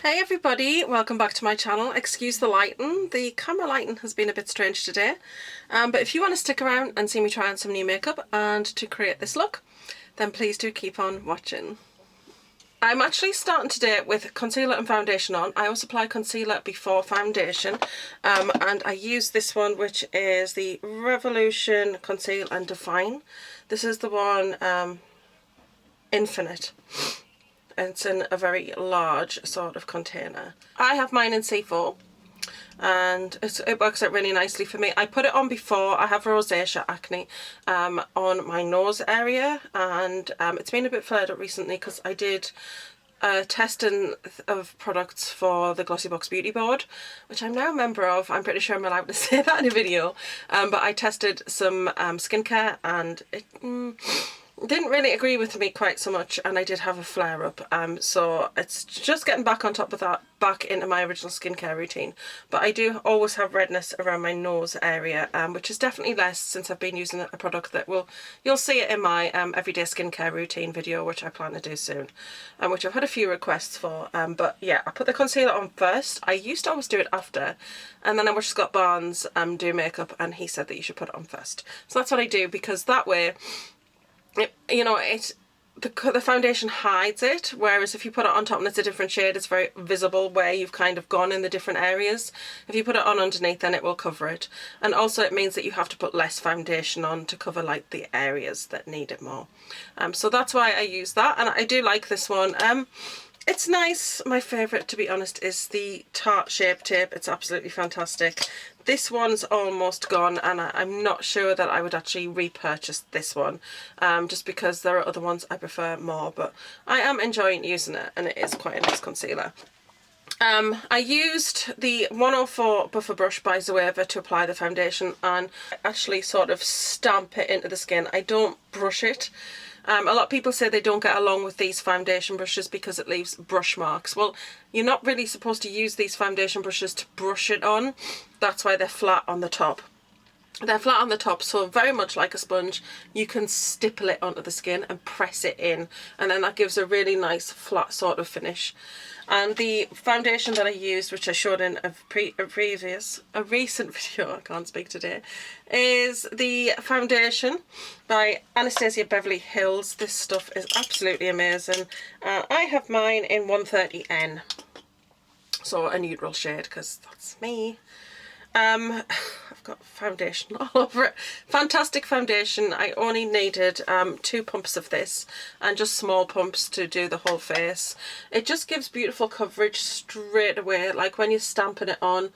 Hey everybody, welcome back to my channel. Excuse the lighting, the camera lighting has been a bit strange today, but if you want to stick around and see me try on some new makeup and to create this look, then please do keep on watching. I'm actually starting today with concealer and foundation on. I always apply concealer before foundation, and I use this one, which is the Revolution Conceal and Define. This is the one Infinite. It's in a very large sort of container. I have mine in C4 and it works out really nicely for me. I put it on before. I have rosacea acne on my nose area, and it's been a bit flared up recently because I did testing of products for the Glossybox Beauty Board, which I'm now a member of. I'm pretty sure I'm allowed to say that in a video, but I tested some skincare and it didn't really agree with me quite so much, and I did have a flare up, so it's just getting back on top of that, back into my original skincare routine. But I do always have redness around my nose area, which is definitely less since I've been using a product that you'll see it in my everyday skincare routine video, which I plan to do soon, which I've had a few requests for. But yeah, I put the concealer on first. I used to always do it after, and then I watched Scott Barnes do makeup, and he said that you should put it on first. So that's what I do, because that way, the foundation hides it, whereas if you put it on top and it's a different shade, it's very visible where you've kind of gone in the different areas. If you put it on underneath, then it will cover it. And also it means that you have to put less foundation on to cover like the areas that need it more. So that's why I use that, and I do like this one. It's nice. My favourite, to be honest, is the Tarte Shape Tape. It's absolutely fantastic. This one's almost gone, and I'm not sure that I would actually repurchase this one, just because there are other ones I prefer more, but I am enjoying using it, and it is quite a nice concealer. I used the 104 Buffer Brush by Zoeva to apply the foundation and actually sort of stamp it into the skin. I don't brush it. A lot of people say they don't get along with these foundation brushes because it leaves brush marks. Well, you're not really supposed to use these foundation brushes to brush it on. That's why they're flat on the top. They're flat on the top, so very much like a sponge, you can stipple it onto the skin and press it in, and then that gives a really nice flat sort of finish. And the foundation that I used, which I showed in a recent video, I can't speak today, is the foundation by Anastasia Beverly Hills. This stuff is absolutely amazing. I have mine in 130N, so a neutral shade, because that's me. I've got foundation all over it. Fantastic foundation. I only needed 2 pumps of this, and just small pumps to do the whole face. It just gives beautiful coverage straight away. Like when you're stamping it on,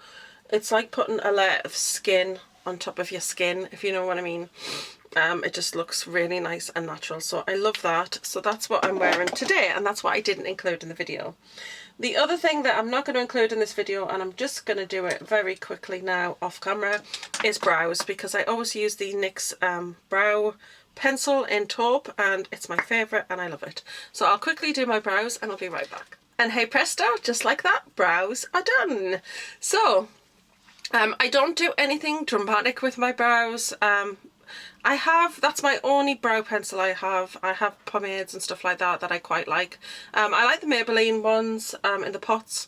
it's like putting a layer of skin on top of your skin, if you know what I mean. It just looks really nice and natural, so I love that. So that's what I'm wearing today, and that's what I didn't include in the video. The other thing that I'm not going to include in this video, and I'm just going to do it very quickly now off camera, is brows, because I always use the NYX brow pencil in taupe, and it's my favourite and I love it. So I'll quickly do my brows and I'll be right back. And hey presto, just like that, brows are done. So I don't do anything dramatic with my brows. That's my only brow pencil I have. I have pomades and stuff like that I quite like. I like the Maybelline ones in the pots.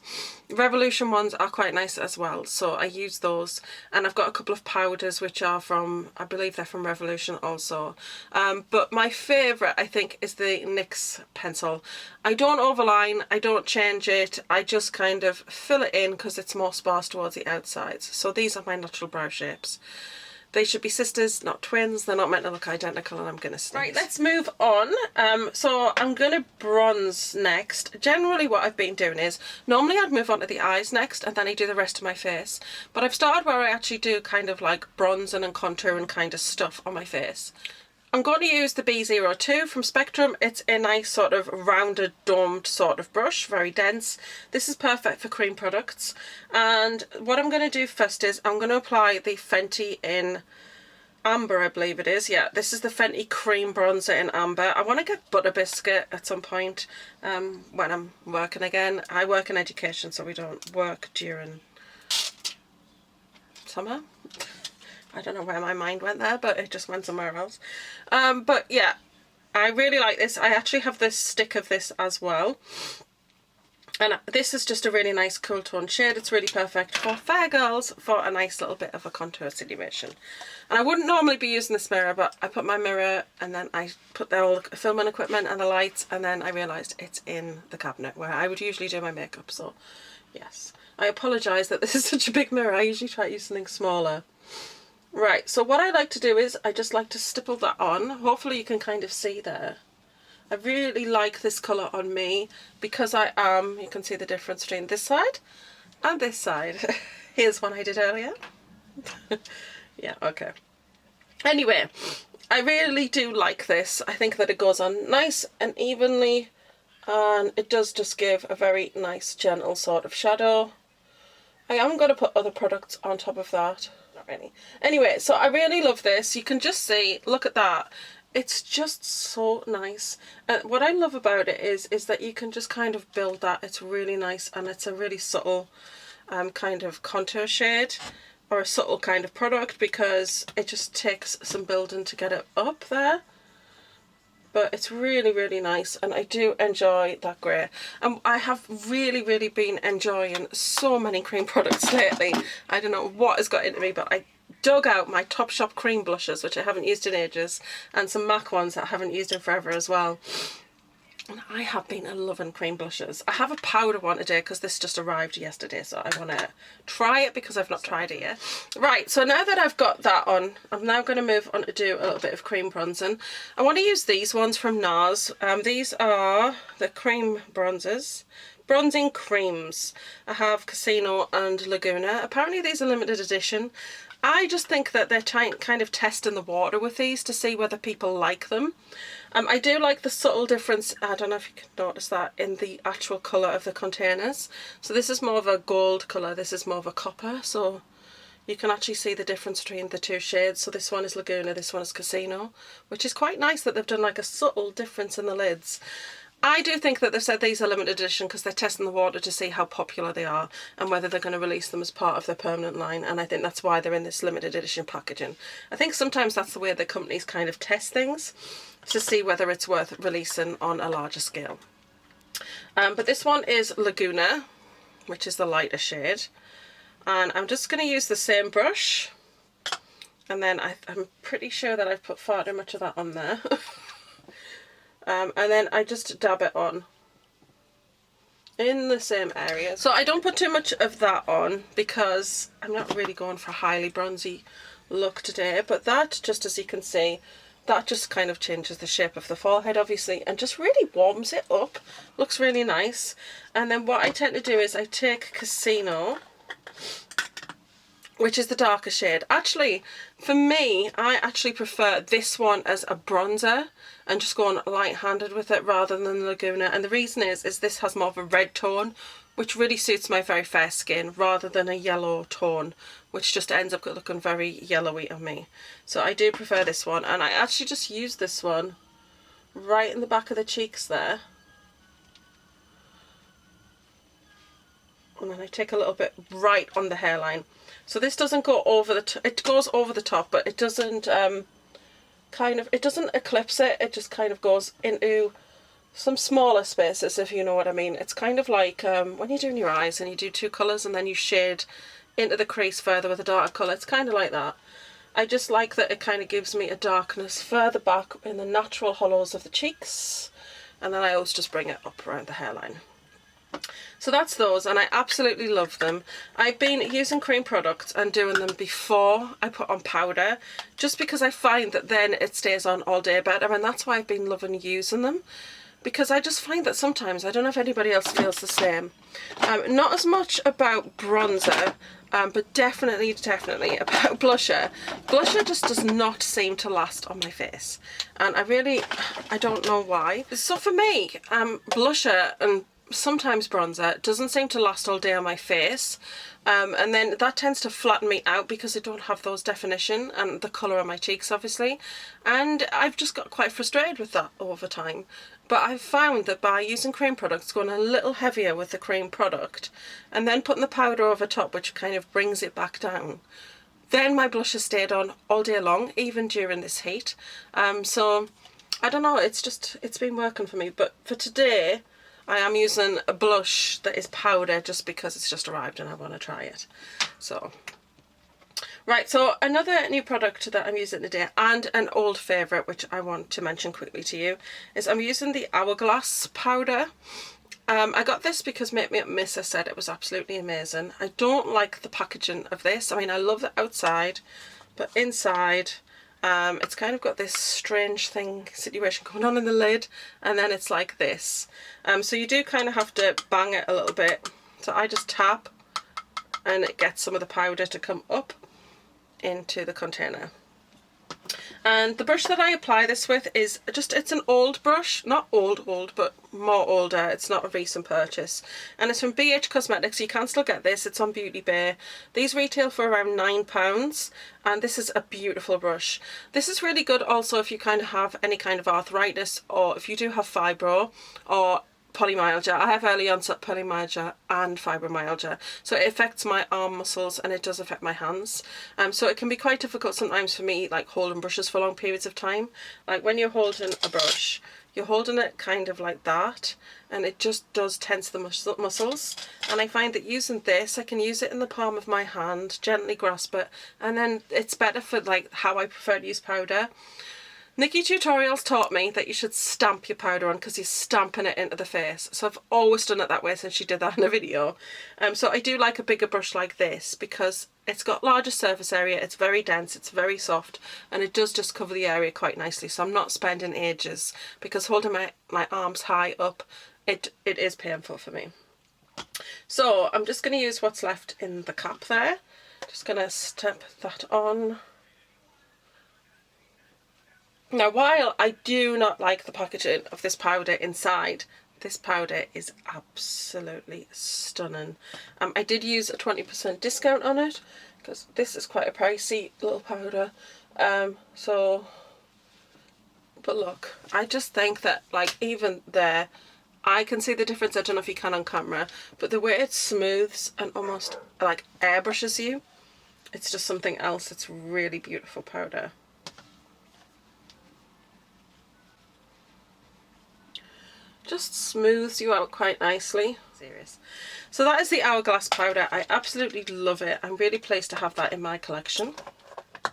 Revolution ones are quite nice as well, so I use those. And I've got a couple of powders which are from, I believe they're from Revolution also. But my favourite, I think, is the NYX pencil. I don't overline, I don't change it, I just kind of fill it in because it's more sparse towards the outsides. So these are my natural brow shapes. They should be sisters, not twins. They're not meant to look identical, and I'm going to sneeze. Right, let's move on. So I'm going to bronze next. Generally what I've been doing is, normally I'd move on to the eyes next, and then I do the rest of my face. But I've started where I actually do kind of like bronzing and contouring kind of stuff on my face. I'm going to use the B02 from Spectrum. It's a nice sort of rounded, domed sort of brush, very dense. This is perfect for cream products. And what I'm going to do first is I'm going to apply the Fenty in Amber, I believe it is. Yeah, this is the Fenty Cream Bronzer in Amber. I want to get Butter Biscuit at some point when I'm working again. I work in education, so we don't work during summer. I don't know where my mind went there, but it just went somewhere else. But yeah, I really like this. I actually have this stick of this as well. And this is just a really nice cool tone shade. It's really perfect for fair girls for a nice little bit of a contour situation. And I wouldn't normally be using this mirror, but I put my mirror and then I put all the filming equipment and the lights, and then I realised it's in the cabinet where I would usually do my makeup. So yes, I apologise that this is such a big mirror. I usually try to use something smaller. Right, so what I like to do is I just like to stipple that on. Hopefully you can kind of see there. I really like this colour on me because you can see the difference between this side and this side. Here's one I did earlier. Yeah, okay. Anyway, I really do like this. I think that it goes on nice and evenly, and it does just give a very nice gentle sort of shadow. I am going to put other products on top of that. Not really. Anyway, so I really love this. You can just see, look at that. It's just so nice. And what I love about it is that you can just kind of build that. It's really nice, and it's a really subtle kind of contour shade, or a subtle kind of product, because it just takes some building to get it up there. But it's really, really nice, and I do enjoy that grey. And I have really been enjoying so many cream products lately. I don't know what has got into me, but I dug out my Topshop cream blushes, which I haven't used in ages, and some MAC ones that I haven't used in forever as well. And I have been loving cream blushes. I have a powder one today because this just arrived yesterday, so I want to try it because I've not tried it yet. Right, so now that I've got that on, I'm now going to move on to do a little bit of cream bronzing. I want to use these ones from NARS. These are the cream bronzers. Bronzing creams. I have Casino and Laguna. Apparently these are limited edition. I just think that they're kind of testing the water with these to see whether people like them. I do like the subtle difference, I don't know if you can notice that, in the actual colour of the containers. So this is more of a gold colour, this is more of a copper, so you can actually see the difference between the two shades. So this one is Laguna, this one is Casino, which is quite nice that they've done like a subtle difference in the lids. I do think that they've said these are limited edition because they're testing the water to see how popular they are and whether they're going to release them as part of their permanent line, and I think that's why they're in this limited edition packaging. I think sometimes that's the way the companies kind of test things to see whether it's worth releasing on a larger scale. But this one is Laguna, which is the lighter shade, and I'm just going to use the same brush, and then I'm pretty sure that I've put far too much of that on there. And then I just dab it on in the same area. So I don't put too much of that on because I'm not really going for a highly bronzy look today, but that, just as you can see, that just kind of changes the shape of the forehead obviously and just really warms it up. Looks really nice. And then what I tend to do is I take Casino, which is the darker shade. Actually, for me, I actually prefer this one as a bronzer and just go on light-handed with it rather than Laguna. And the reason is this has more of a red tone, which really suits my very fair skin, rather than a yellow tone, which just ends up looking very yellowy on me. So I do prefer this one, and I actually just use this one right in the back of the cheeks there. And then I take a little bit right on the hairline. So this doesn't go over the top, it goes over the top, but it doesn't it doesn't eclipse it, it just kind of goes into some smaller spaces, if you know what I mean. It's kind of like when you're doing your eyes and you do two colours and then you shade into the crease further with a darker colour, it's kind of like that. I just like that it kind of gives me a darkness further back in the natural hollows of the cheeks, and then I always just bring it up around the hairline. So that's those, and I absolutely love them. I've been using cream products and doing them before I put on powder, just because I find that then it stays on all day better, and that's why I've been loving using them, because I just find that sometimes, I don't know if anybody else feels the same, not as much about bronzer, but definitely about blusher. Blusher just does not seem to last on my face, and I don't know why. So for me, blusher and sometimes bronzer doesn't seem to last all day on my face, and then that tends to flatten me out because I don't have those definition and the colour on my cheeks obviously, and I've just got quite frustrated with that over time. But I've found that by using cream products, going a little heavier with the cream product and then putting the powder over top, which kind of brings it back down, then my blush has stayed on all day long, even during this heat. So I don't know, it's been working for me. But for today, I am using a blush that is powder just because it's just arrived and I want to try it. So, right, so another new product that I'm using today, and an old favourite which I want to mention quickly to you, is I'm using the Hourglass powder. I got this because Make Me Up Misser said it was absolutely amazing. I don't like the packaging of this. I mean, I love the outside, but inside it's kind of got this strange situation going on in the lid, and then it's like this. So you do kind of have to bang it a little bit. So I just tap and it gets some of the powder to come up into the container. And the brush that I apply this with is just, it's an old brush, not old, but more older. It's not a recent purchase. And it's from BH Cosmetics. You can still get this. It's on Beauty Bay. These retail for around £9. And this is a beautiful brush. This is really good also if you kind of have any kind of arthritis, or if you do have fibro or polymyalgia. I have early onset polymyalgia and fibromyalgia, so it affects my arm muscles and it does affect my hands. So it can be quite difficult sometimes for me, like holding brushes for long periods of time. Like when you're holding a brush, you're holding it kind of like that, and it just does tense the muscles. And I find that using this, I can use it in the palm of my hand, gently grasp it, and then it's better for like how I prefer to use powder. Nikki Tutorials taught me that you should stamp your powder on because you're stamping it into the face. So I've always done it that way since she did that in a video. So I do like a bigger brush like this because it's got larger surface area, it's very dense, it's very soft, and it does just cover the area quite nicely. So I'm not spending ages, because holding my arms high up, it is painful for me. So I'm just going to use what's left in the cap there. Just going to stamp that on. Now, while I do not like the packaging of this powder inside, this powder is absolutely stunning. I did use a 20% discount on it because this is quite a pricey little powder. But look, I just think that, like, even there, I can see the difference. I don't know if you can on camera, but the way it smooths and almost like airbrushes you, it's just something else. It's really beautiful powder. Just smooths you out quite nicely. Serious. So that is the Hourglass powder. I absolutely love it. I'm really pleased to have that in my collection. I'm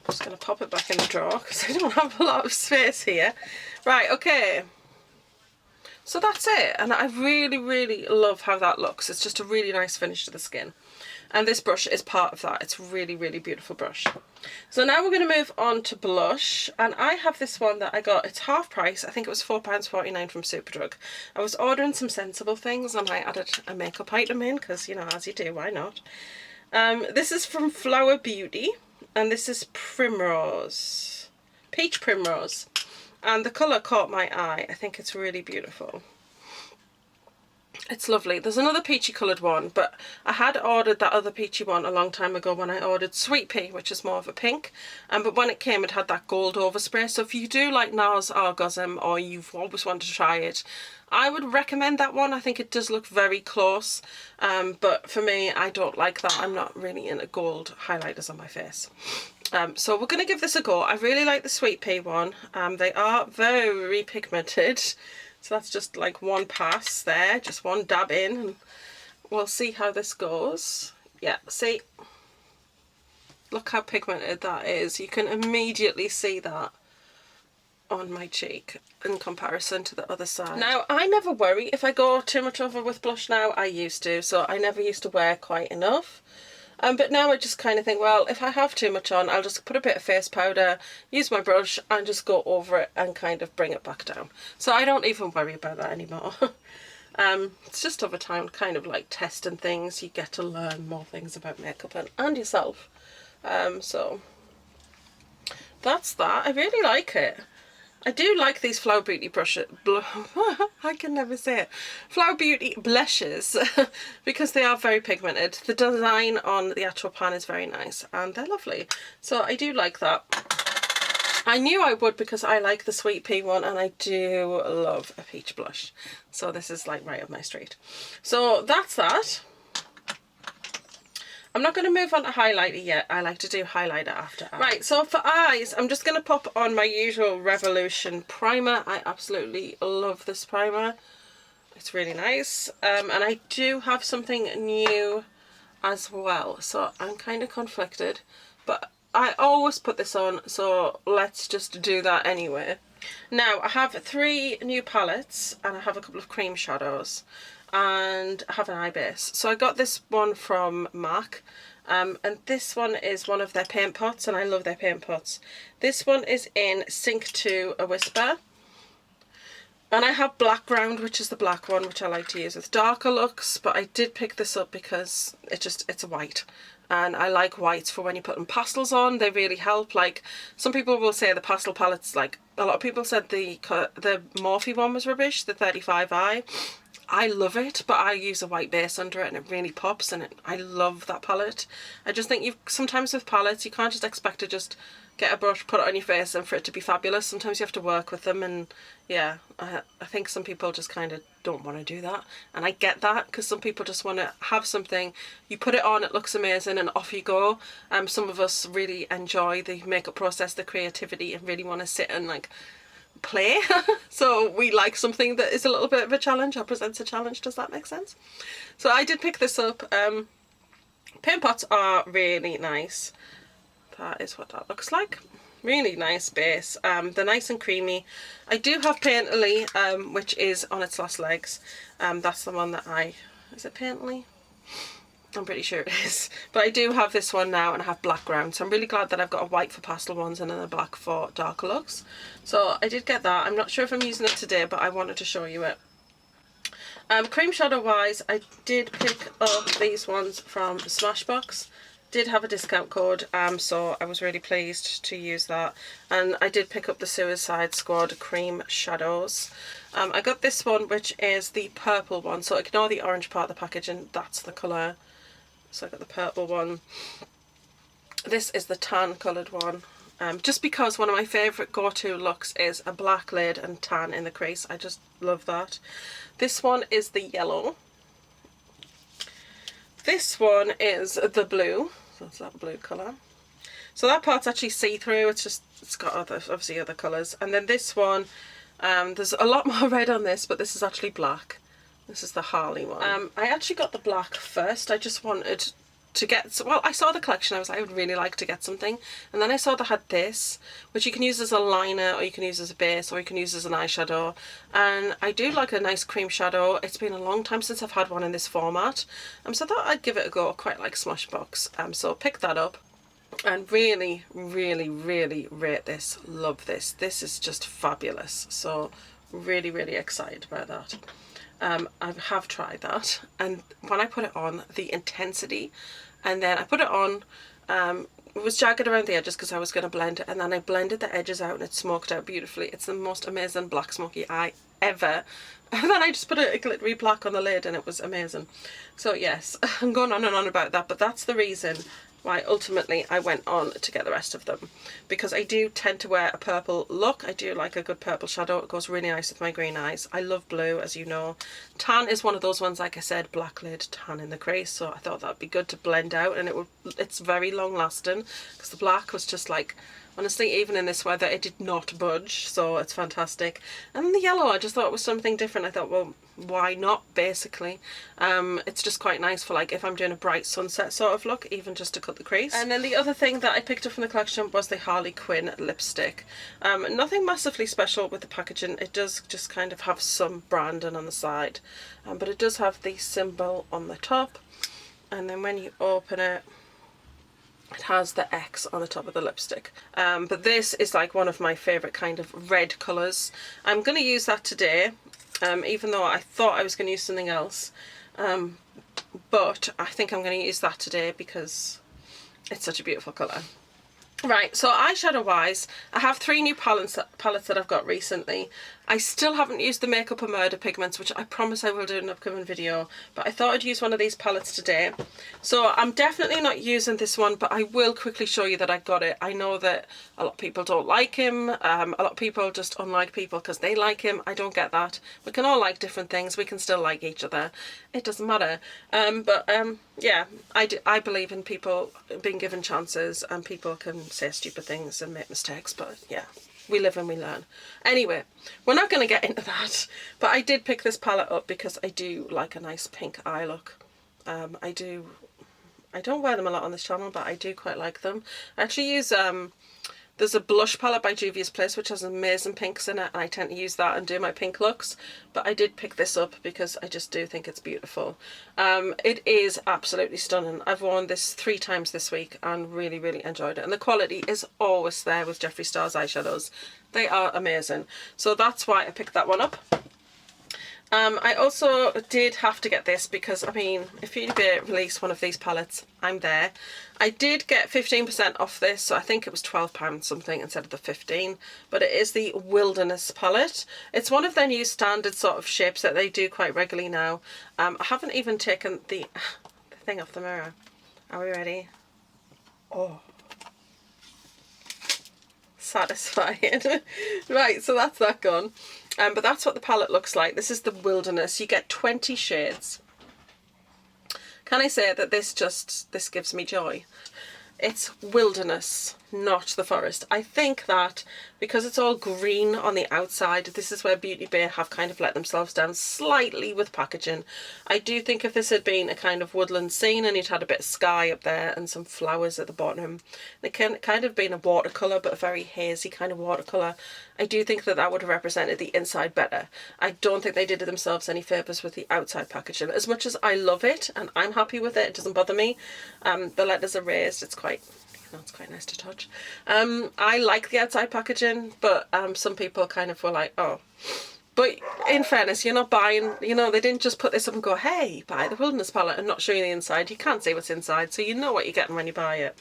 just going to pop it back in the drawer because I don't have a lot of space here. Right, okay. So that's it. And I really, really love how that looks. It's just a really nice finish to the skin. And this brush is part of that. It's a really, really beautiful brush. So now we're going to move on to blush. And I have this one that I got. It's half price. I think it was £4.49 from Superdrug. I was ordering some sensible things and I added a makeup item in because, you know, as you do, why not? This is from Flower Beauty. And this is Primrose. Peach Primrose. And the colour caught my eye. I think it's really beautiful. It's lovely. There's another peachy coloured one, but I had ordered that other peachy one a long time ago when I ordered Sweet Pea, which is more of a pink. But when it came, it had that gold overspray. So if you do like NARS Orgasm, or you've always wanted to try it, I would recommend that one. I think it does look very close. But for me, I don't like that. I'm not really into gold highlighters on my face. So we're going to give this a go. I really like the Sweet Pea one. They are very pigmented. So that's just like one pass there, just one dab in, and we'll see how this goes. Yeah, see, look how pigmented that is. You can immediately see that on my cheek in comparison to the other side. Now, I never worry if I go too much over with blush now. I used to, so I never used to wear quite enough. But now I just kind of think, well, if I have too much on, I'll just put a bit of face powder, use my brush, and just go over it and kind of bring it back down. So I don't even worry about that anymore. It's just over time, kind of like testing things. You get to learn more things about makeup and yourself. So that's that. I really like it. I do like these Flower Beauty brushes, I can never say it, Flower Beauty blushes, because they are very pigmented. The design on the actual pan is very nice, and they're lovely. So I do like that. I knew I would because I like the Sweet Pea one, and I do love a peach blush. So this is like right up my street. So that's that. I'm not going to move on to highlighter yet. I like to do highlighter after. Right, so for eyes, I'm just going to pop on my usual Revolution primer. I absolutely love this primer. It's really nice. And I do have something new as well, so I'm kind of conflicted, but I always put this on, so let's just do that anyway. Now I have 3 new palettes and I have a couple of cream shadows and I have an eye base. So I got this one from MAC, and this one is one of their paint pots, and I love their paint pots. This one is in Sink to a Whisper, and I have Black Ground, which is the black one, which I like to use with darker looks, but I did pick this up because it's a white. And I like whites for when you're putting pastels on. They really help. Like, some people will say the pastel palettes, like, a lot of people said the Morphe one was rubbish, the 35i. I love it, but I use a white base under it and it really pops, and I love that palette. I just think sometimes with palettes, you can't just expect to just get a brush, put it on your face and for it to be fabulous. Sometimes you have to work with them, and yeah, I think some people just kind of don't want to do that, and I get that, because some people just want to have something, you put it on, it looks amazing, and off you go. Some of us really enjoy the makeup process, the creativity, and really want to sit and like play. So we like something that is a little bit of a challenge or presents a challenge. Does that make sense? So I did pick this up. Paint pots are really nice. That is what that looks like. Really nice base. They're nice and creamy. I do have Painterly, which is on its last legs. That's the one that is it Painterly? I'm pretty sure it is. But I do have this one now, and I have Black Ground. So I'm really glad that I've got a white for pastel ones and then a black for darker looks. So I did get that. I'm not sure if I'm using it today, but I wanted to show you it. Cream shadow wise, I did pick up these ones from Smashbox. Did have a discount code, so I was really pleased to use that. And I did pick up the Suicide Squad cream shadows. I got this one, which is the purple one, so ignore the orange part of the packaging, that's the colour. So I got the purple one. This is the tan coloured one, just because one of my favourite go-to looks is a black lid and tan in the crease. I just love that. This one is the yellow. This one is the blue, so it's that blue colour. So that part's actually see-through, it's got obviously other colours. And then this one, there's a lot more red on this, but this is actually black. This is the Harley one. I actually got the black first. I just wanted to get, well, I saw the collection, I was like, I would really like to get something. And then I saw they had this, which you can use as a liner, or you can use as a base, or you can use as an eyeshadow. And I do like a nice cream shadow. It's been a long time since I've had one in this format. So I thought I'd give it a go. I quite like Smashbox. So pick that up. And really, really, really rate this. Love this. This is just fabulous. So really, really excited about that. I have tried that, and when I put it on, the intensity, and then I put it on, it was jagged around the edges because I was going to blend it, and then I blended the edges out and it smoked out beautifully. It's the most amazing black smoky eye ever. And then I just put a glittery black on the lid and it was amazing. So yes, I'm going on and on about that, but that's the reason why ultimately I went on to get the rest of them, because I do tend to wear a purple look. I do like a good purple shadow. It goes really nice with my green eyes. I love blue, as you know. Tan is one of those ones, like I said, black lid, tan in the crease, so I thought that'd be good to blend out, and it's very long lasting, because the black was just like, honestly, even in this weather, it did not budge, so it's fantastic. And the yellow, I just thought it was something different. I thought, well, why not, basically. It's just quite nice for, like, if I'm doing a bright sunset sort of look, even just to cut the crease. And then the other thing that I picked up from the collection was the Harley Quinn lipstick. Nothing massively special with the packaging. It does just kind of have some branding on the side, but it does have the symbol on the top, and then when you open it, it has the X on the top of the lipstick. But this is like one of my favourite kind of red colours. I'm going to use that today, even though I thought I was going to use something else. But I think I'm going to use that today because it's such a beautiful colour. Right, so eyeshadow wise, I have 3 new palettes that I've got recently. I still haven't used the Makeup or Murder pigments, which I promise I will do in an upcoming video, but I thought I'd use one of these palettes today. So I'm definitely not using this one, but I will quickly show you that I got it. I know that a lot of people don't like him. A lot of people just unlike people because they like him. I don't get that. We can all like different things. We can still like each other. It doesn't matter. Yeah, I believe in people being given chances, and people can say stupid things and make mistakes, but yeah. we live and we learn. Anyway, we're not going to get into that, but I did pick this palette up because I do like a nice pink eye look. I don't wear them a lot on this channel, but I do quite like them. I actually use, there's a blush palette by Juvia's Place which has amazing pinks in it, and I tend to use that and do my pink looks, but I did pick this up because I just do think it's beautiful. It is absolutely stunning. I've worn this 3 times this week and really, really enjoyed it, and the quality is always there with Jeffree Star's eyeshadows. They are amazing, so that's why I picked that one up. I also did have to get this because, I mean, if Beauty Bay released one of these palettes, I'm there. I did get 15% off this, so I think it was £12 something instead of the 15, but it is the Wilderness palette. It's one of their new standard sort of shapes that they do quite regularly now. I haven't even taken the thing off the mirror. Are we ready? Oh. Satisfying. Right, so that's that gone. But that's what the palette looks like. This is the Wilderness. You get 20 shades. Can I say that this gives me joy? It's wilderness, not the forest. I think that because it's all green on the outside, this is where Beauty Bay have kind of let themselves down slightly with packaging. I do think if this had been a kind of woodland scene and you'd had a bit of sky up there and some flowers at the bottom, it can kind of been a watercolour, but a very hazy kind of watercolour, I do think that that would have represented the inside better. I don't think they did themselves any favours with the outside packaging. As much as I love it and I'm happy with it, it doesn't bother me. The letters are raised, it's quite nice to touch. I like the outside packaging, but some people kind of were like, oh. But in fairness, you're not buying, you know, they didn't just put this up and go, hey, buy the Wilderness palette and not show you the inside. You can't see what's inside, so you know what you're getting when you buy it.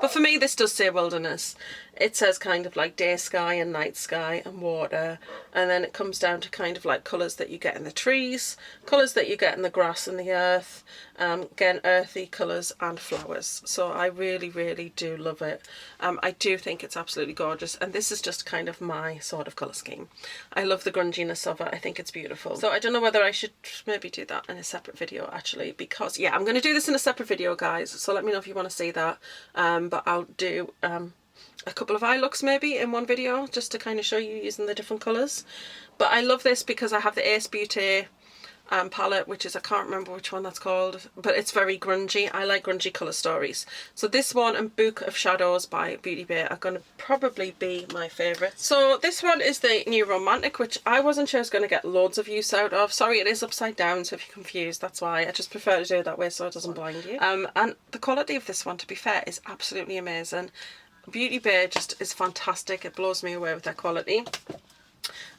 But for me, this does say Wilderness. It says kind of like day sky and night sky and water, and then it comes down to kind of like colours that you get in the trees, colours that you get in the grass and the earth, again earthy colours and flowers. So I really, really do love it. I do think it's absolutely gorgeous, and this is just kind of my sort of colour scheme. I love the grunginess of it. I think it's beautiful. So I don't know whether I should maybe do that in a separate video actually, because yeah, I'm going to do this in a separate video, guys, so let me know if you want to see that. But I'll do a couple of eye looks maybe in one video just to kind of show you using the different colours. But I love this because I have the Ace Beauty palette, which is, I can't remember which one that's called, but it's very grungy. I like grungy colour stories. So this one and Book of Shadows by Beauty Bay are going to probably be my favourites. So this one is the New Romantic, which I wasn't sure I was going to get loads of use out of. Sorry, it is upside down, so if you're confused, that's why. I just prefer to do it that way so it doesn't blind you. And the quality of this one, to be fair, is absolutely amazing. Beauty Bay just is fantastic. It blows me away with their quality.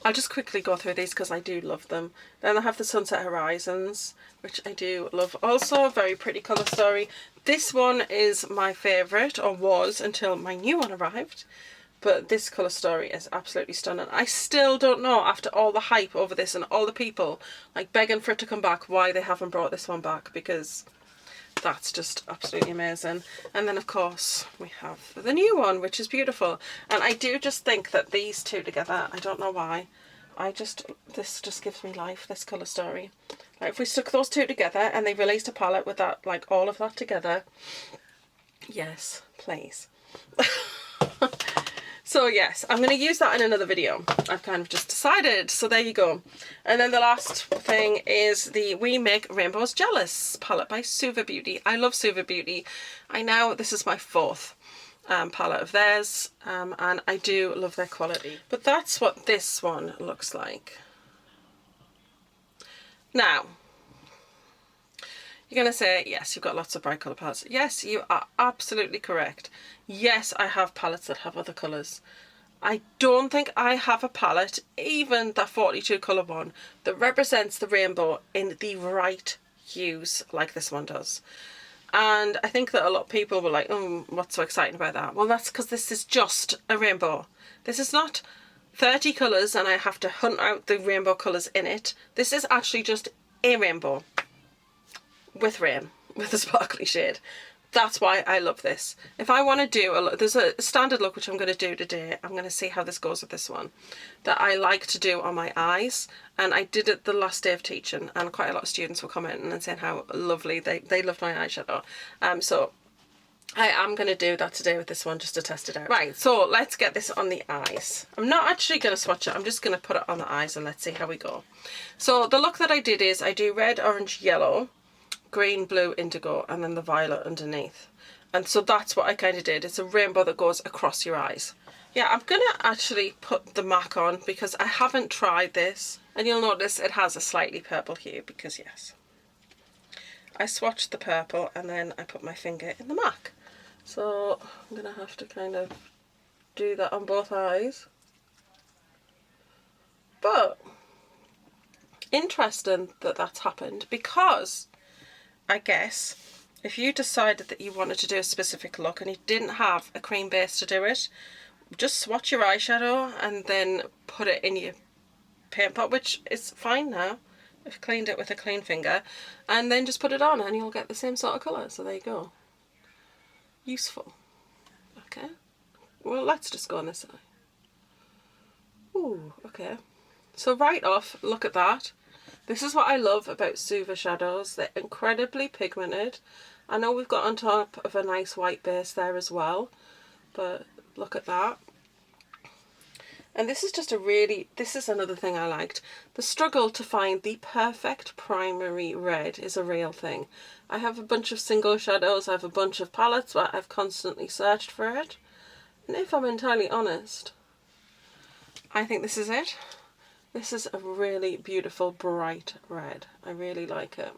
I'll just quickly go through these because I do love them. Then I have the Sunset Horizons, which I do love also. Very pretty colour story. This one is my favourite, or was until my new one arrived. But this colour story is absolutely stunning. I still don't know, after all the hype over this and all the people like begging for it to come back, why they haven't brought this one back, because that's just absolutely amazing. And then of course we have the new one, which is beautiful, and I do just think that these two together, I don't know why, this just gives me life, this colour story. Like if we stuck those two together and they released a palette with that, like all of that together, yes please. So yes, I'm going to use that in another video. I've kind of just decided. So there you go. And then the last thing is the We Make Rainbows Jealous palette by SUVA Beauty. I love SUVA Beauty. I know this is my 4th palette of theirs, and I do love their quality. But that's what this one looks like. Now, you're going to say, yes, you've got lots of bright colour palettes. Yes, you are absolutely correct. Yes, I have palettes that have other colours. I don't think I have a palette, even that 42 colour one, that represents the rainbow in the right hues like this one does. And I think that a lot of people were like, oh, what's so exciting about that? Well, that's because this is just a rainbow. This is not 30 colours and I have to hunt out the rainbow colours in it. This is actually just a rainbow with rain, with a sparkly shade. That's why I love this. If I want to do a look, there's a standard look which I'm going to do today. I'm going to see how this goes with this one, that I like to do on my eyes, and I did it the last day of teaching, and quite a lot of students were commenting and saying how lovely they loved my eyeshadow. So I am going to do that today with this one just to test it out. Right, so let's get this on the eyes. I'm not actually going to swatch it, I'm just going to put it on the eyes and let's see how we go. So the look that I did is I do red, orange, yellow, green, blue, indigo, and then the violet underneath. And so that's what I kind of did. It's a rainbow that goes across your eyes. Yeah, I'm going to actually put the MAC on because I haven't tried this. And you'll notice it has a slightly purple hue because yes, I swatched the purple and then I put my finger in the MAC. So I'm going to have to kind of do that on both eyes. But interesting that that's happened because I guess if you decided that you wanted to do a specific look and you didn't have a cream base to do it, just swatch your eyeshadow and then put it in your paint pot, which is fine now. I've cleaned it with a clean finger, and then just put it on and you'll get the same sort of colour. So there you go. Useful. Okay. Well, let's just go on this side. Ooh, okay. So right off, look at that. This is what I love about SUVA shadows. They're incredibly pigmented. I know we've got on top of a nice white base there as well, but look at that. And this is just this is another thing I liked. The struggle to find the perfect primary red is a real thing. I have a bunch of single shadows, I have a bunch of palettes where I've constantly searched for it. And if I'm entirely honest, I think this is it. This is a really beautiful bright red. I really like it.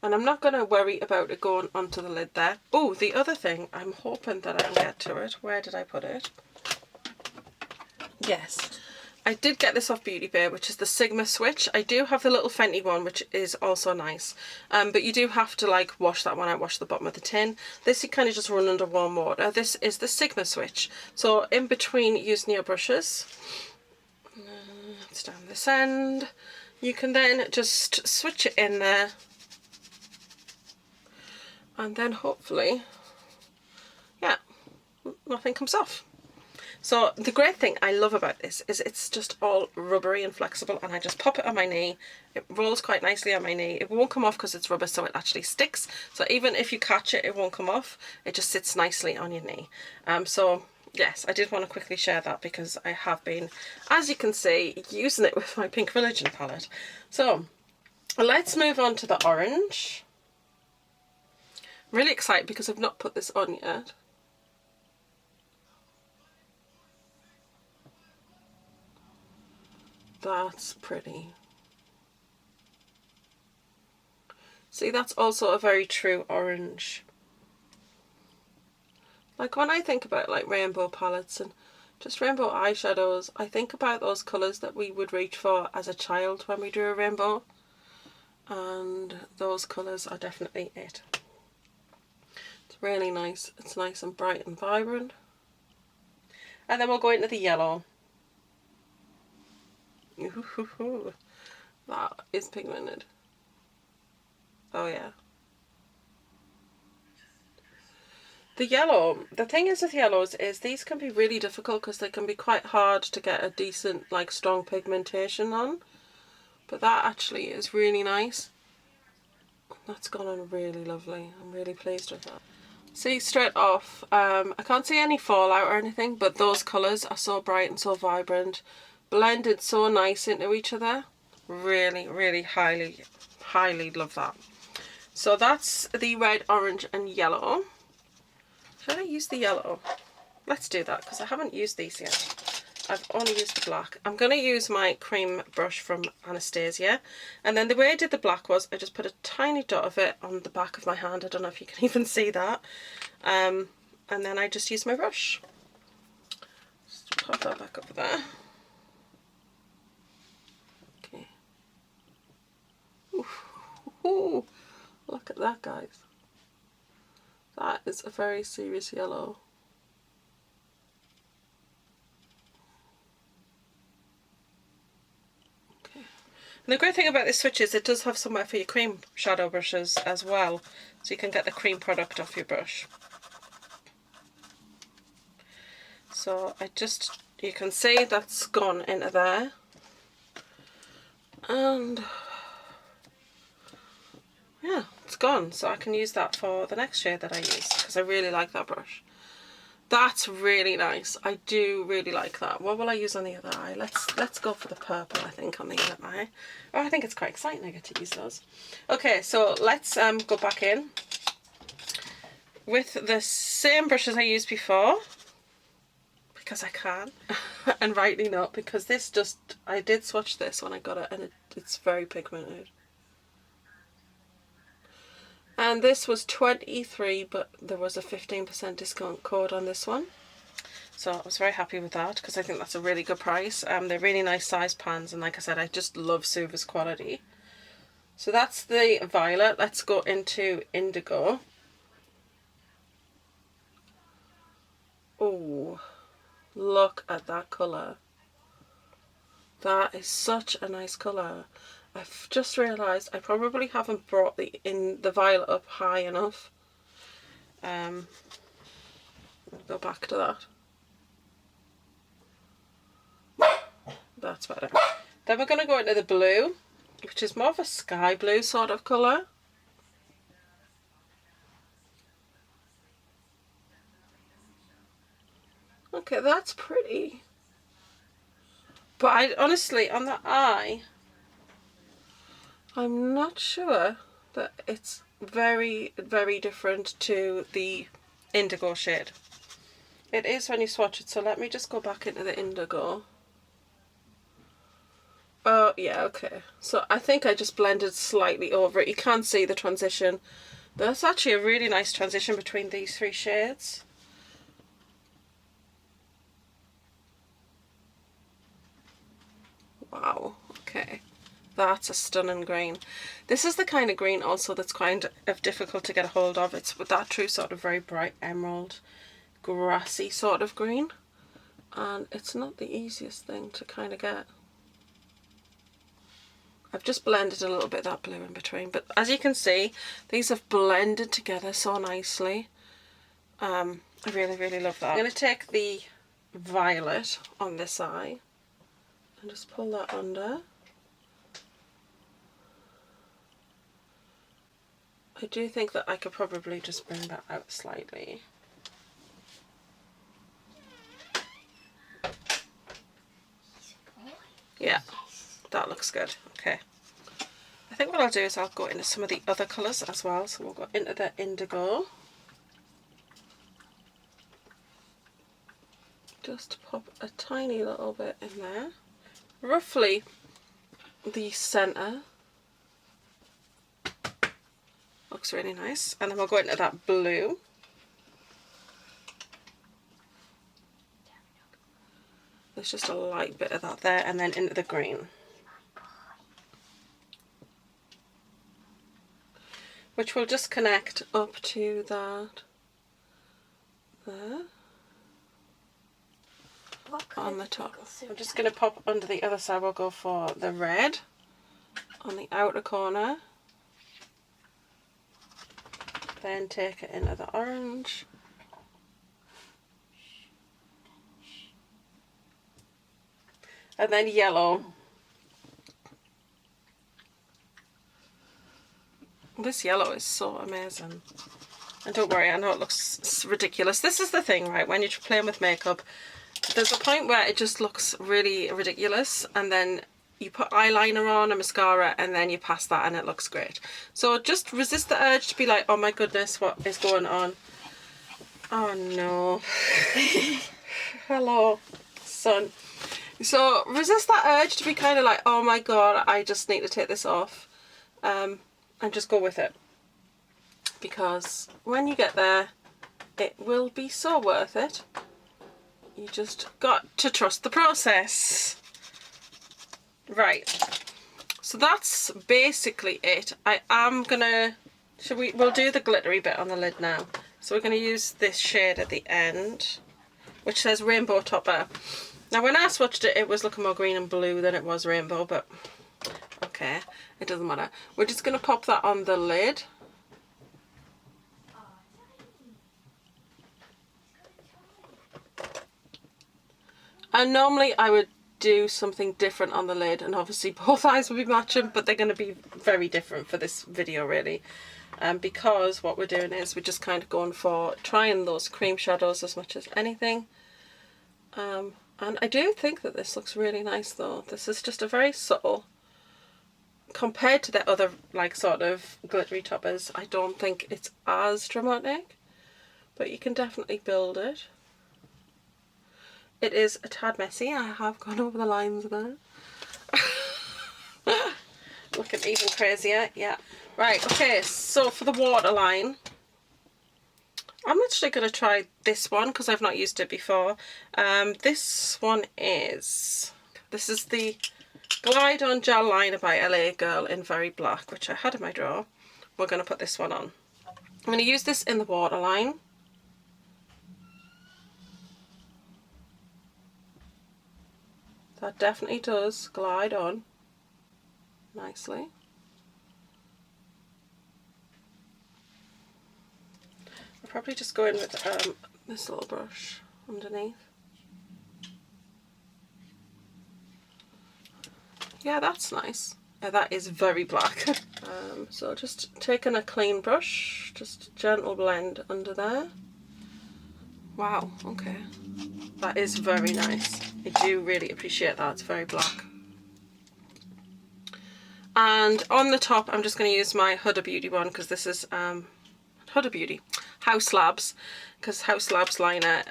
And I'm not going to worry about it going onto the lid there. Oh, the other thing, I'm hoping that I can get to it. Where did I put it? Yes, I did get this off Beauty Bay, which is the Sigma switch. I do have the little Fenty one, which is also nice. But you do have to like wash that one out, wash the bottom of the tin. This you kind of just run under warm water. This is the Sigma switch. So in between using your brushes, it's down this end, you can then just switch it in there. And then hopefully, yeah, nothing comes off. So the great thing I love about this is it's just all rubbery and flexible, and I just pop it on my knee. It rolls quite nicely on my knee. It won't come off because it's rubber, so it actually sticks. So even if you catch it, it won't come off. It just sits nicely on your knee. So yes, I did want to quickly share that because I have been, as you can see, using it with my Pink Religion palette. So let's move on to the orange. Really excited because I've not put this on yet. That's pretty. See, that's also a very true orange. Like when I think about like rainbow palettes and just rainbow eyeshadows, I think about those colours that we would reach for as a child when we drew a rainbow. And those colours are definitely it. It's really nice. It's nice and bright and vibrant. And then we'll go into the yellow. Ooh, that is pigmented. Oh yeah. The yellow, the thing is with yellows is these can be really difficult because they can be quite hard to get a decent like strong pigmentation on. But that actually is really nice. That's gone on really lovely. I'm really pleased with that. See, straight off, I can't see any fallout or anything, but those colours are so bright and so vibrant. Blended so nice into each other. Really, really highly love that. So that's the red, orange and yellow. Should I use the yellow? Let's do that because I haven't used these yet. I've only used the black. I'm going to use my cream brush from Anastasia. And then the way I did the black was I just put a tiny dot of it on the back of my hand. I don't know if you can even see that. And then I just used my brush. Just pop that back up there. Okay. Ooh, look at that, guys. That is a very serious yellow. Okay. And the great thing about this switch is it does have somewhere for your cream shadow brushes as well, so you can get the cream product off your brush. So you can see that's gone into there. And yeah, it's that's gone, so I can use that for the next shade that I use, because I really like that brush. That's really nice. I do really like that. What will I use on the other eye? Let's go for the purple, I think, on the other eye. Oh, I think it's quite exciting I get to use those. Okay, so let's go back in with the same brushes I used before, because I can, and rightly not, because this just, I did swatch this when I got it, and it's very pigmented. And this was 23, but there was a 15% discount code on this one. So I was very happy with that, because I think that's a really good price. They're really nice size pans, and like I said, I just love SUVA's quality. So that's the violet. Let's go into indigo. Oh, look at that colour. That is such a nice colour. I've just realised I probably haven't brought the violet up high enough. I'll go back to that. That's better. Then we're going to go into the blue, which is more of a sky blue sort of colour. Okay, that's pretty. But I honestly, on the eye, I'm not sure that it's very, very different to the indigo shade. It is when you swatch it, so let me just go back into the indigo. Oh, yeah, okay. So I think I just blended slightly over it. You can't see the transition. That's actually a really nice transition between these three shades. Wow, okay. That's a stunning green. This is the kind of green also that's kind of difficult to get a hold of. It's with that true sort of very bright emerald, grassy sort of green. And it's not the easiest thing to kind of get. I've just blended a little bit of that blue in between. But as you can see, these have blended together so nicely. I really, really love that. I'm going to take the violet on this eye and just pull that under. I do think that I could probably just bring that out slightly. Yeah, that looks good. Okay. I think what I'll do is I'll go into some of the other colours as well. So we'll go into the indigo. Just pop a tiny little bit in there. Roughly the centre. Looks really nice. And then we'll go into that blue. There's just a light bit of that there, and then into the green, which will just connect up to that there on the top. I'm just going to pop under the other side. We'll go for the red on the outer corner, then take it into the orange, and then yellow. This yellow is so amazing. And don't worry, I know it looks ridiculous. This is the thing, right? When you're playing with makeup, there's a point where it just looks really ridiculous, and then you put eyeliner on, a mascara, and then you pass that and it looks great. So just resist the urge to be like, oh my goodness, what is going on? Oh no. Hello, son. So resist that urge to be kind of like, oh my god, I just need to take this off, and just go with it, because when you get there, it will be so worth it. You just got to trust the process. Right, so that's basically it. I am gonna, we'll do the glittery bit on the lid now. So we're gonna use this shade at the end, which says Rainbow Topper. Now when I swatched it, it was looking more green and blue than it was rainbow, but okay, it doesn't matter. We're just going to pop that on the lid. And normally I would do something different on the lid, and obviously both eyes will be matching, but they're going to be very different for this video really. Because what we're doing is we're just kind of going for trying those cream shadows as much as anything. And I do think that this looks really nice though. This is just a very subtle, compared to the other like sort of glittery toppers, I don't think it's as dramatic, but you can definitely build it. It is a tad messy, I have gone over the lines there. Looking even crazier, yeah. Right, okay, so for the waterline, I'm actually going to try this one because I've not used it before. This one is, this is the Glide On Gel Liner by LA Girl in Very Black, which I had in my drawer. We're going to put this one on. I'm going to use this in the waterline. That definitely does glide on nicely. I'll probably just go in with this little brush underneath. Yeah, that's nice. Yeah, that is very black. So just taking a clean brush, just gentle blend under there. Wow, okay. That is very nice. I do really appreciate that. It's very black. And on the top, I'm just going to use my Huda Beauty one because this is Huda Beauty, Haus Labs, because Haus Labs liner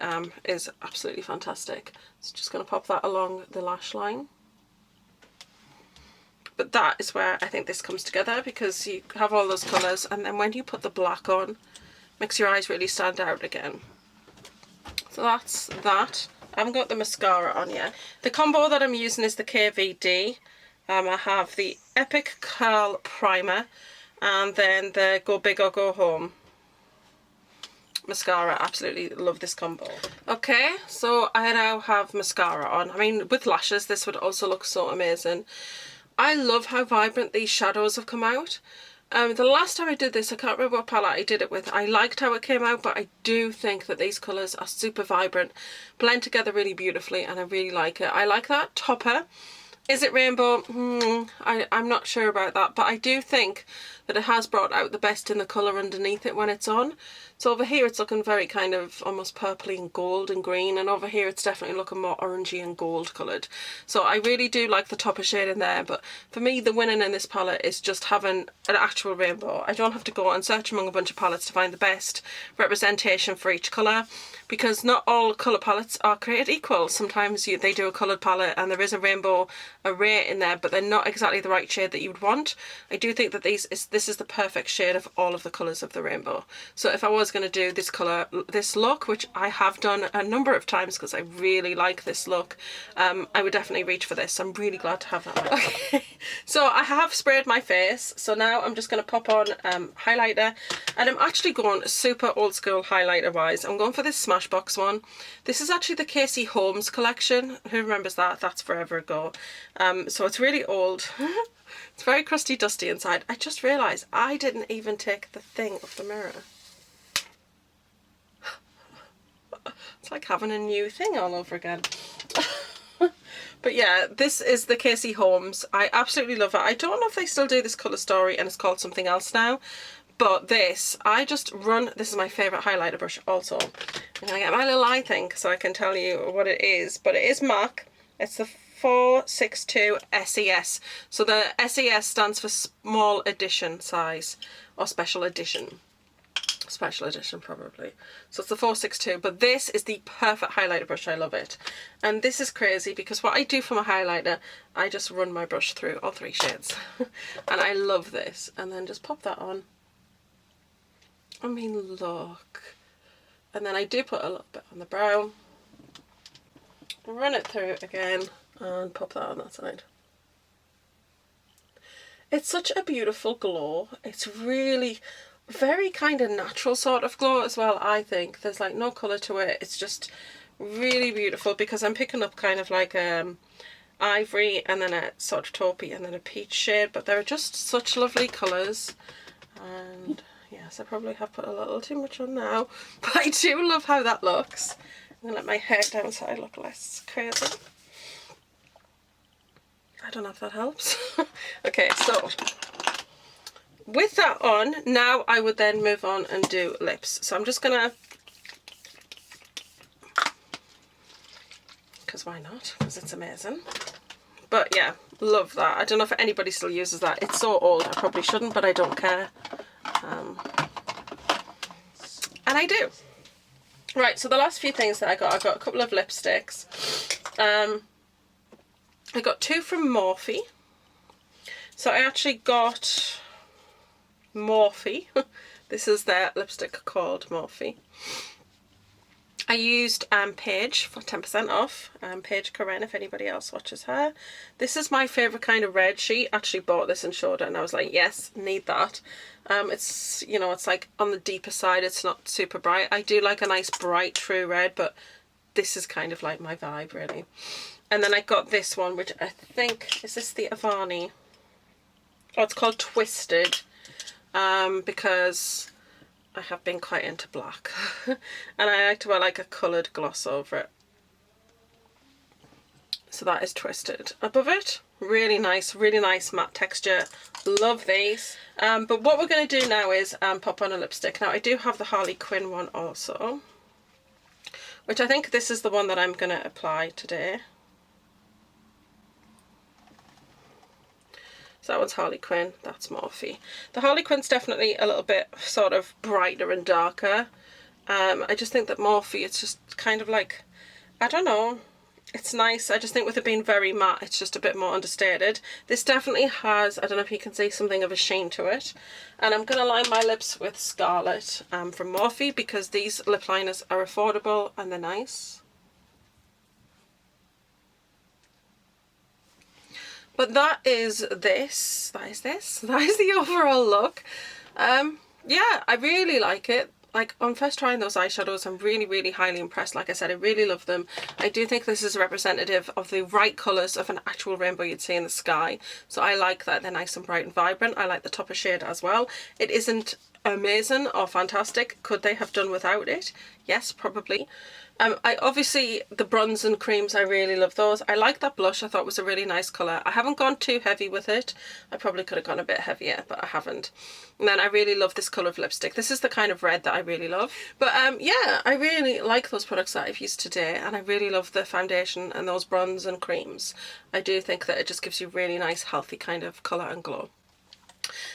is absolutely fantastic. So just going to pop that along the lash line. But that is where I think this comes together, because you have all those colours, and then when you put the black on, makes your eyes really stand out again. So that's that. I haven't got the mascara on yet. The combo that I'm using is the KVD. I have the Epic Curl Primer and then the Go Big or Go Home mascara. Absolutely love this combo. Okay, so I now have mascara on. I mean, with lashes this would also look so amazing. I love how vibrant these shadows have come out. The last time I did this, I can't remember what palette I did it with. I liked how it came out, but I do think that these colours are super vibrant, blend together really beautifully, and I really like it. I like that topper. Is it rainbow? I'm not sure about that, but I do think that it has brought out the best in the colour underneath it when it's on. So over here it's looking very kind of almost purpley and gold and green, and over here it's definitely looking more orangey and gold coloured. So I really do like the topper shade in there, but for me the winning in this palette is just having an actual rainbow. I don't have to go and search among a bunch of palettes to find the best representation for each colour, because not all colour palettes are created equal. Sometimes they do a coloured palette and there is a rainbow array in there, but they're not exactly the right shade that you would want. I do think that this is the perfect shade of all of the colours of the rainbow. So if I was going to do this colour, this look, which I have done a number of times because I really like this look, I would definitely reach for this. I'm really glad to have that. Okay, so I have sprayed my face, so now I'm just going to pop on highlighter, and I'm actually going super old school highlighter wise. I'm going for this Smashbox one. This is actually the Casey Holmes collection. Who remembers that? That's forever ago. So it's really old. It's very crusty dusty inside. I just realised I didn't even take the thing off the mirror. It's like having a new thing all over again. But yeah, this is the Casey Holmes. I absolutely love it. I don't know if they still do this colour story and it's called something else now. But this, I just run, this is my favourite highlighter brush also. I'm going to get my little eye thing so I can tell you what it is. But it is MAC. It's the 462 SES. So the SES stands for small edition size, or special edition. Special edition probably. So it's the 462, but this is the perfect highlighter brush. I love it. And this is crazy because what I do for my highlighter, I just run my brush through all three shades. And I love this. And then just pop that on. I mean, look. And then I do put a little bit on the brow. Run it through again and pop that on that side. It's such a beautiful glow. It's really very kind of natural sort of glow as well, I think. There's like no colour to it. It's just really beautiful because I'm picking up kind of like ivory and then a sort of taupey and then a peach shade, but they're just such lovely colours. And yes, I probably have put a little too much on now, but I do love how that looks. I'm going to let my hair down so I look less crazy. I don't know if that helps. Okay, so with that on, now I would then move on and do lips. So I'm just gonna, because why not? Because it's amazing. But yeah, love that. I don't know if anybody still uses that. It's so old, I probably shouldn't, but I don't care. And I do. Right, so the last few things that I got a couple of lipsticks. I got two from Morphe. So I actually got Morphe. This is their lipstick called Morphe. I used Paige for 10% off. Paige Karen, if anybody else watches her. This is my favourite kind of red. She actually bought this and showed it and I was like, yes, need that. It's, you know, it's like on the deeper side. It's not super bright. I do like a nice bright true red, but this is kind of like my vibe really. And then I got this one, which I think, is this the Avani? Oh, it's called Twisted, because I have been quite into black. And I like to wear like a coloured gloss over it. So that is Twisted. Above it, really nice matte texture. Love these. But what we're going to do now is pop on a lipstick. Now I do have the Harley Quinn one also, which I think this is the one that I'm going to apply today. So that one's Harley Quinn, that's Morphe. The Harley Quinn's definitely a little bit sort of brighter and darker. I just think that Morphe, it's just kind of like, I don't know, it's nice. I just think with it being very matte, it's just a bit more understated. This definitely has, I don't know if you can see, something of a sheen to it. And I'm going to line my lips with Scarlet from Morphe, because these lip liners are affordable and they're nice. But that is the overall look. Yeah, I really like it. Like, on first trying those eyeshadows, I'm really highly impressed. Like I said, I really love them. I do think this is representative of the right colours of an actual rainbow you'd see in the sky. So I like that they're nice and bright and vibrant. I like the topper shade as well. It isn't amazing or fantastic. Could they have done without it? Yes, probably. I obviously, the bronze and creams, I really love those. I like that blush. I thought was a really nice colour. I haven't gone too heavy with it. I probably could have gone a bit heavier, but I haven't. And then I really love this colour of lipstick. This is the kind of red that I really love. But yeah, I really like those products that I've used today, and I really love the foundation and those bronze and creams. I do think that it just gives you really nice, healthy kind of colour and glow.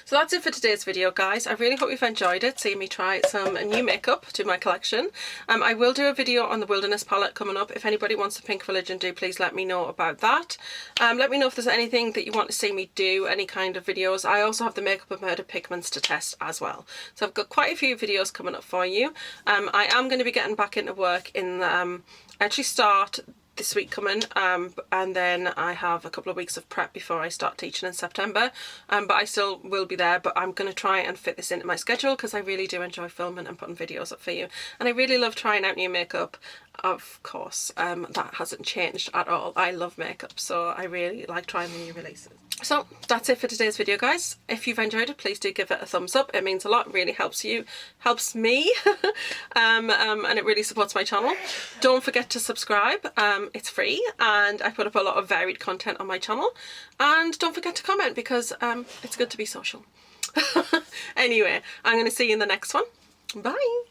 So that's it for today's video, guys. I really hope you've enjoyed it, seeing me try some new makeup to my collection. I will do a video on the Wilderness palette coming up. If anybody wants the Pink Religion, do please let me know about that. Let me know if there's anything that you want to see me do, any kind of videos. I also have the Makeup and Murder pigments to test as well. So I've got quite a few videos coming up for you. I am going to be getting back into work in, I actually start this week coming, and then I have a couple of weeks of prep before I start teaching in September, but I still will be there. But I'm going to try and fit this into my schedule, because I really do enjoy filming and putting videos up for you, and I really love trying out new makeup. Of course, that hasn't changed at all. I love makeup, so I really like trying the new releases. So that's it for today's video, guys. If you've enjoyed it, please do give it a thumbs up. It means a lot, really helps you, helps me, and it really supports my channel. Don't forget to subscribe. It's free, and I put up a lot of varied content on my channel. And don't forget to comment, because it's good to be social. Anyway, I'm going to see you in the next one. Bye.